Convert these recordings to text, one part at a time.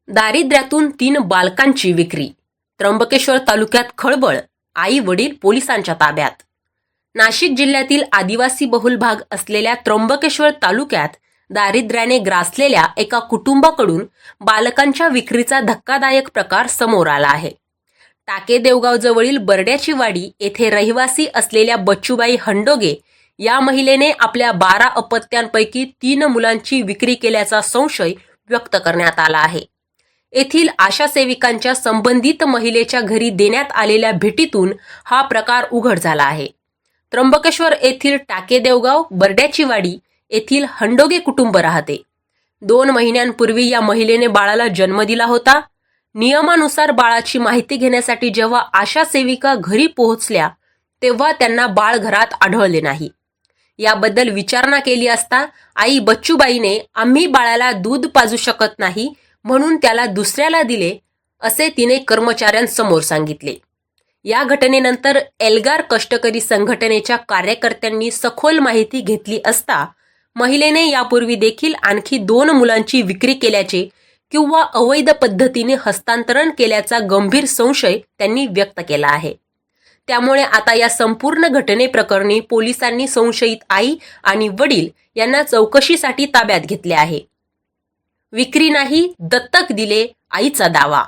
दारिद्र्यातून 3 बालकांची विक्री. त्र्यंबकेश्वर तालुक्यात खळबळ, आई वडील पोलिसांच्या ताब्यात. नाशिक जिल्ह्यातील आदिवासी बहुल भाग असलेल्या त्र्यंबकेश्वर तालुक्यात दारिद्र्याने ग्रासलेल्या एका कुटुंबाकडून बालकांच्या विक्रीचा धक्कादायक प्रकार समोर आला आहे. टाके देवगाव जवळील बरड्याची वाडी येथे रहिवासी असलेल्या बच्चूबाई हंडोगे या महिलेने आपल्या 12 अपत्यांपैकी 3 मुलांची विक्री केल्याचा संशय व्यक्त करण्यात आला आहे. येथील आशा सेविकांच्या संबंधित महिलेच्या घरी देण्यात आलेल्या भेटीतून हा प्रकार उघड झाला आहे. त्र्यंबकेश्वर येथील टाके देवगाव बरड्याची वाडी येथील हंडोगे कुटुंब राहते. 2 महिन्यांपूर्वी या महिलेने बाळाला जन्म दिला होता. नियमानुसार बाळाची माहिती घेण्यासाठी जेव्हा आशा सेविका घरी पोहोचल्या तेव्हा त्यांना बाळ घरात आढळले नाही. याबद्दल विचारणा केली असता आई बच्चूबाईने आम्ही बाळाला दूध पाजू शकत नाही म्हणून त्याला दुसऱ्याला दिले असे तिने कर्मचाऱ्यांसमोर सांगितले. या घटनेनंतर एल्गार कष्टकरी संघटनेच्या कार्यकर्त्यांनी सखोल माहिती घेतली असता महिलेने यापूर्वी देखील आणखी 2 मुलांची विक्री केल्याचे किंवा अवैध पद्धतीने हस्तांतरण केल्याचा गंभीर संशय त्यांनी व्यक्त केला आहे. त्यामुळे आता या संपूर्ण घटनेप्रकरणी पोलिसांनी संशयित आई आणि वडील यांना चौकशीसाठी ताब्यात घेतले आहे. विक्री नाही, दत्तक दिले, आईचा दावा.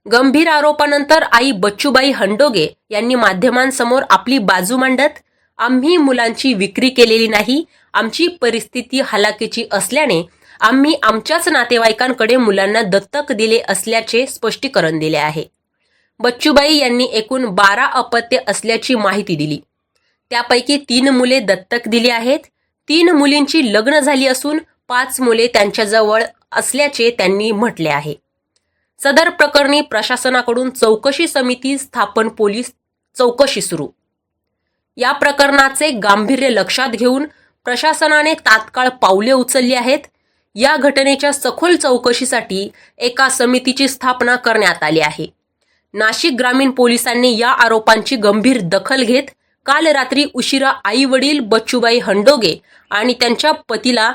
गंभीर आरोपानंतर आई बच्चूबाई हंडोगे यांनी माध्यमांसमोर आपली बाजू मांडत आम्ही मुलांची विक्री केलेली नाही, आमची परिस्थिती हलाखीची असल्याने आम्ही आमच्याच नातेवाईकांकडे मुलांना दत्तक दिले असल्याचे स्पष्टीकरण दिले आहे. बच्चूबाई यांनी एकूण 12 अपत्ये असल्याची माहिती दिली. त्यापैकी 3 मुले दत्तक दिली आहेत. 3 मुलींची लग्न झाली असून 5 मुले त्यांच्याजवळ असल्याचे त्यांनी म्हटले आहे. सदर प्रकरणी प्रशासनाकडून चौकशी समिती स्थापन, पोलीस चौकशी सुरू. या प्रकरणाचे गांभीर्य लक्षात घेऊन प्रशासनाने तात्काळ पावले उचलली आहेत. या घटनेच्या सखोल चौकशीसाठी एका समितीची स्थापना करण्यात आली आहे. नाशिक ग्रामीण पोलिसांनी या आरोपांची गंभीर दखल घेत काल रात्री उशिरा आई वडील बच्चूबाई हंडोगे आणि त्यांच्या पतीला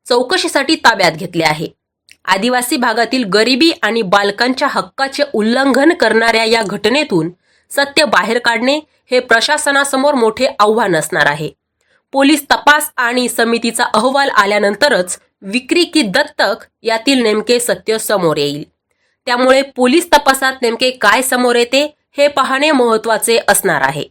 चौकशीसाठी ताब्यात घेतले आहे. आदिवासी भागातील गरिबी आणि बालकांच्या हक्काचे उल्लंघन करणाऱ्या या घटनेतून सत्य बाहेर काढणे हे प्रशासनासमोर मोठे आव्हान असणार आहे. पोलीस तपास आणि समितीचा अहवाल आल्यानंतरच विक्री की दत्तक यातील नेमके सत्य समोर येईल. त्यामुळे पोलीस तपासात नेमके काय समोर येते हे पाहणे महत्त्वाचे असणार आहे.